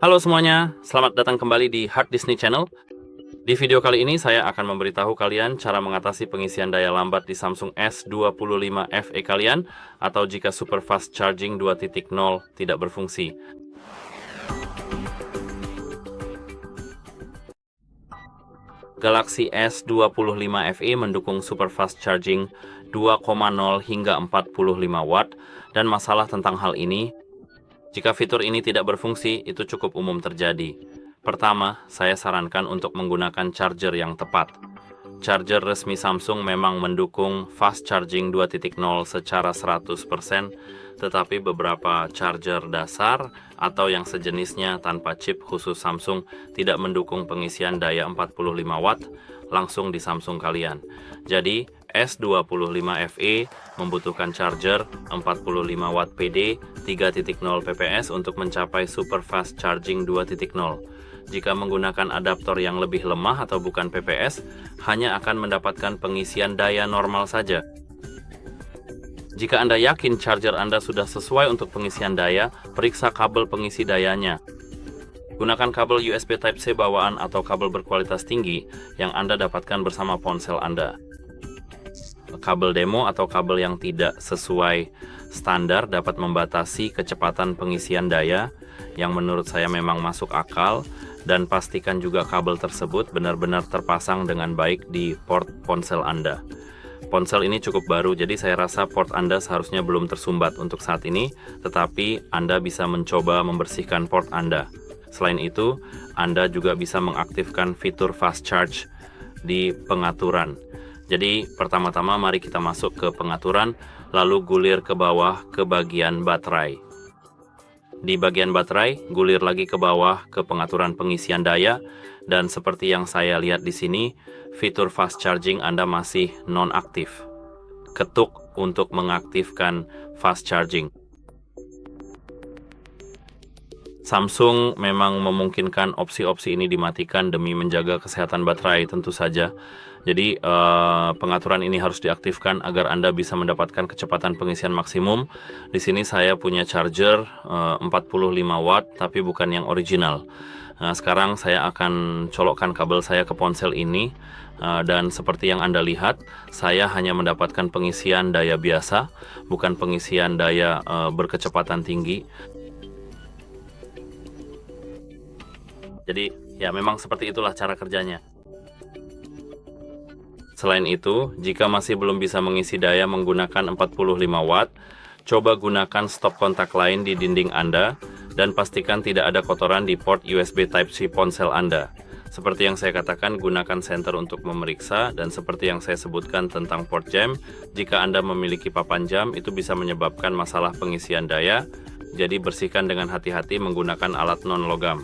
Halo semuanya, selamat datang kembali di Hard Disney Channel. Di video kali ini saya akan memberitahu kalian cara mengatasi pengisian daya lambat di Samsung S25 FE kalian atau jika Super Fast Charging 2.0 tidak berfungsi. Galaxy S25 FE mendukung Super Fast Charging 2,0 hingga 45 watt dan masalah tentang hal ini, jika fitur ini tidak berfungsi, itu cukup umum terjadi. Pertama, saya sarankan untuk menggunakan charger yang tepat. Charger resmi Samsung memang mendukung Fast Charging 2.0 secara 100%, tetapi beberapa charger dasar atau yang sejenisnya tanpa chip khusus Samsung tidak mendukung pengisian daya 45 watt langsung di Samsung kalian. Jadi, S25 FE membutuhkan charger 45 watt PD 3.0 pps untuk mencapai Super Fast Charging 2.0. Jika menggunakan adaptor yang lebih lemah atau bukan PPS, hanya akan mendapatkan pengisian daya normal saja. Jika Anda yakin charger Anda sudah sesuai untuk pengisian daya, periksa kabel pengisi dayanya. Gunakan kabel USB Type-C bawaan atau kabel berkualitas tinggi yang Anda dapatkan bersama ponsel Anda. Kabel demo atau kabel yang tidak sesuai standar dapat membatasi kecepatan pengisian daya yang menurut saya memang masuk akal, dan pastikan juga kabel tersebut benar-benar terpasang dengan baik di port ponsel Anda. Ponsel ini cukup baru, jadi saya rasa port Anda seharusnya belum tersumbat untuk saat ini, tetapi Anda bisa mencoba membersihkan port Anda. Selain itu, Anda juga bisa mengaktifkan fitur Fast Charge di pengaturan. Jadi pertama-tama mari kita masuk ke pengaturan, lalu gulir ke bawah ke bagian baterai. Di bagian baterai, gulir lagi ke bawah ke pengaturan pengisian daya, dan seperti yang saya lihat di sini, fitur Fast Charging Anda masih non-aktif. Ketuk untuk mengaktifkan Fast Charging. Samsung memang memungkinkan opsi-opsi ini dimatikan demi menjaga kesehatan baterai tentu saja. Jadi pengaturan ini harus diaktifkan agar Anda bisa mendapatkan kecepatan pengisian maksimum. Di sini saya punya charger 45 watt tapi bukan yang original. Nah, sekarang saya akan colokkan kabel saya ke ponsel ini, dan seperti yang Anda lihat, saya hanya mendapatkan pengisian daya biasa, bukan pengisian daya berkecepatan tinggi. Jadi ya memang seperti itulah cara kerjanya. Selain itu, jika masih belum bisa mengisi daya menggunakan 45 watt, coba gunakan stop kontak lain di dinding Anda dan pastikan tidak ada kotoran di port USB Type-C ponsel Anda. Seperti yang saya katakan, gunakan senter untuk memeriksa, dan seperti yang saya sebutkan tentang port jam, jika Anda memiliki papan jam, itu bisa menyebabkan masalah pengisian daya, jadi bersihkan dengan hati-hati menggunakan alat non-logam.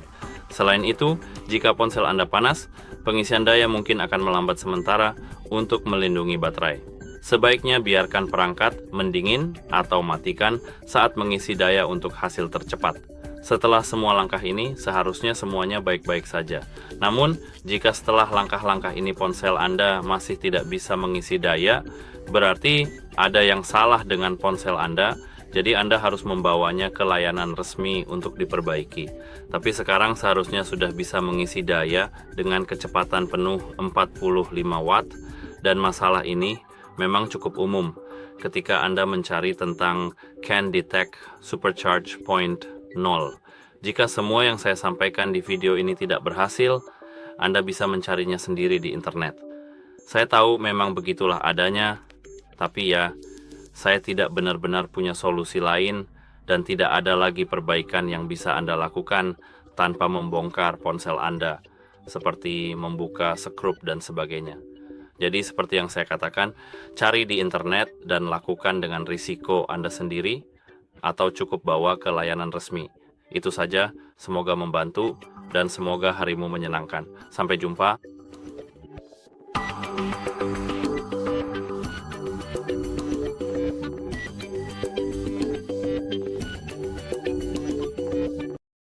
Selain itu, jika ponsel Anda panas, pengisian daya mungkin akan melambat sementara untuk melindungi baterai. Sebaiknya biarkan perangkat mendingin atau matikan saat mengisi daya untuk hasil tercepat. Setelah semua langkah ini, seharusnya semuanya baik-baik saja. Namun, jika setelah langkah-langkah ini ponsel Anda masih tidak bisa mengisi daya, berarti ada yang salah dengan ponsel Anda. Jadi Anda harus membawanya ke layanan resmi untuk diperbaiki. Tapi sekarang seharusnya sudah bisa mengisi daya dengan kecepatan penuh 45 watt, dan masalah ini memang cukup umum ketika Anda mencari tentang Can Detect Supercharge Point 0. Jika semua yang saya sampaikan di video ini tidak berhasil, Anda bisa mencarinya sendiri di internet. Saya tahu memang begitulah adanya, tapi ya, saya tidak benar-benar punya solusi lain dan tidak ada lagi perbaikan yang bisa Anda lakukan tanpa membongkar ponsel Anda, seperti membuka sekrup dan sebagainya. Jadi seperti yang saya katakan, cari di internet dan lakukan dengan risiko Anda sendiri, atau cukup bawa ke layanan resmi. Itu saja, semoga membantu dan semoga harimu menyenangkan. Sampai jumpa.